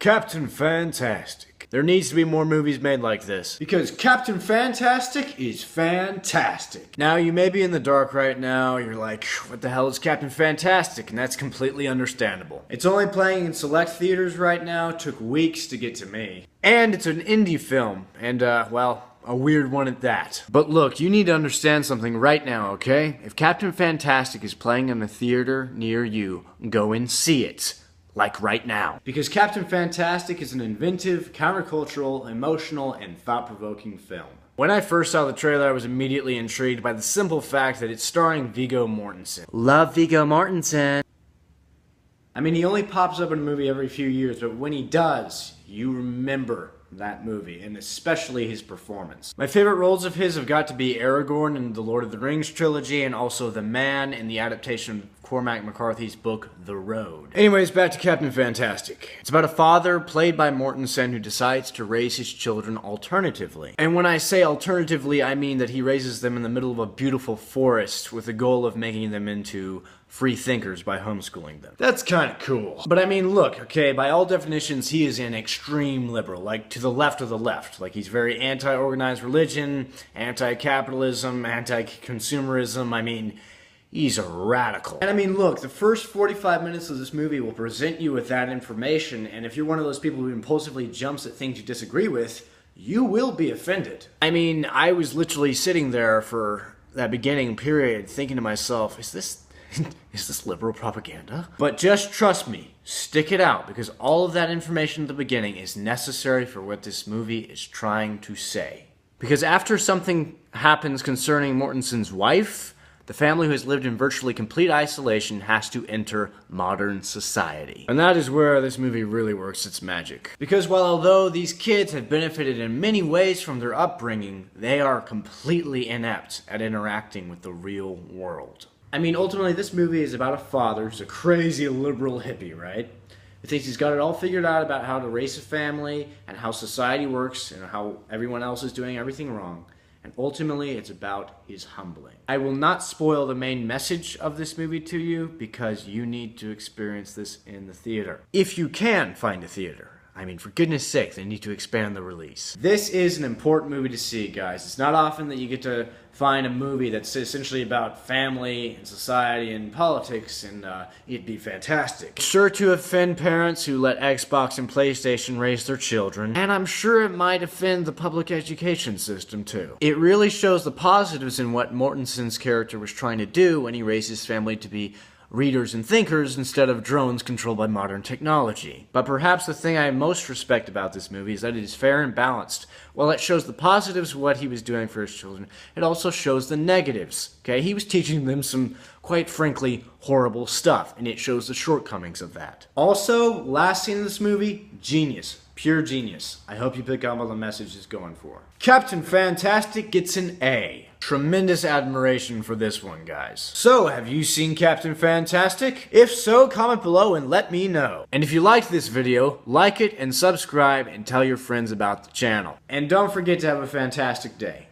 Captain Fantastic. There needs to be more movies made like this. Because Captain Fantastic is fantastic. Now, you may be in the dark right now. You're like, what the hell is Captain Fantastic? And that's completely understandable. It's only playing in select theaters right now. Took weeks to get to me. And it's an indie film. And, well, a weird one at that. But look, you need to understand something right now, okay? If Captain Fantastic is playing in a theater near you, go and see it. Like right now. Because Captain Fantastic is an inventive, countercultural, emotional, and thought-provoking film. When I first saw the trailer, I was immediately intrigued by the simple fact that it's starring Viggo Mortensen. Love Viggo Mortensen. I mean, he only pops up in a movie every few years, but when he does, you remember that movie, and especially his performance. My favorite roles of his have got to be Aragorn in the Lord of the Rings trilogy, and also the Man in the adaptation of Cormac McCarthy's book, The Road. Anyways, back to Captain Fantastic. It's about a father, played by Mortensen, who decides to raise his children alternatively. And when I say alternatively, I mean that he raises them in the middle of a beautiful forest with the goal of making them into free thinkers by homeschooling them. That's kind of cool. But I mean, look, okay, by all definitions, he is an extreme liberal, like to the left of the left. Like, he's very anti-organized religion, anti-capitalism, anti-consumerism. I mean, he's a radical. And I mean, look, the first 45 minutes of this movie will present you with that information, and if you're one of those people who impulsively jumps at things you disagree with, you will be offended. I mean, I was literally sitting there for that beginning period thinking to myself, is this liberal propaganda? But just trust me, stick it out, because all of that information at the beginning is necessary for what this movie is trying to say. Because after something happens concerning Mortensen's wife, the family who has lived in virtually complete isolation has to enter modern society. And that is where this movie really works its magic. Because while although these kids have benefited in many ways from their upbringing, they are completely inept at interacting with the real world. I mean, ultimately, this movie is about a father who's a crazy liberal hippie, right? Who thinks he's got it all figured out about how to raise a family and how society works and how everyone else is doing everything wrong. And ultimately, it's about his humbling. I will not spoil the main message of this movie to you because you need to experience this in the theater. If you can find a theater. I mean, for goodness sake, they need to expand the release. This is an important movie to see, guys. It's not often that you get to find a movie that's essentially about family and society and politics, and it'd be fantastic. Sure to offend parents who let Xbox and PlayStation raise their children, and I'm sure it might offend the public education system, too. It really shows the positives in what Mortensen's character was trying to do when he raised his family to be readers and thinkers instead of drones controlled by modern technology. But perhaps the thing I most respect about this movie is that it is fair and balanced. While it shows the positives of what he was doing for his children, it also shows the negatives. Okay, he was teaching them some, quite frankly, horrible stuff, and it shows the shortcomings of that. Also, last scene in this movie, genius. Pure genius. I hope you pick up on the message it's going for. Captain Fantastic gets an A. Tremendous admiration for this one, guys. So, have you seen Captain Fantastic? If so, comment below and let me know. And if you liked this video, like it and subscribe and tell your friends about the channel. And don't forget to have a fantastic day.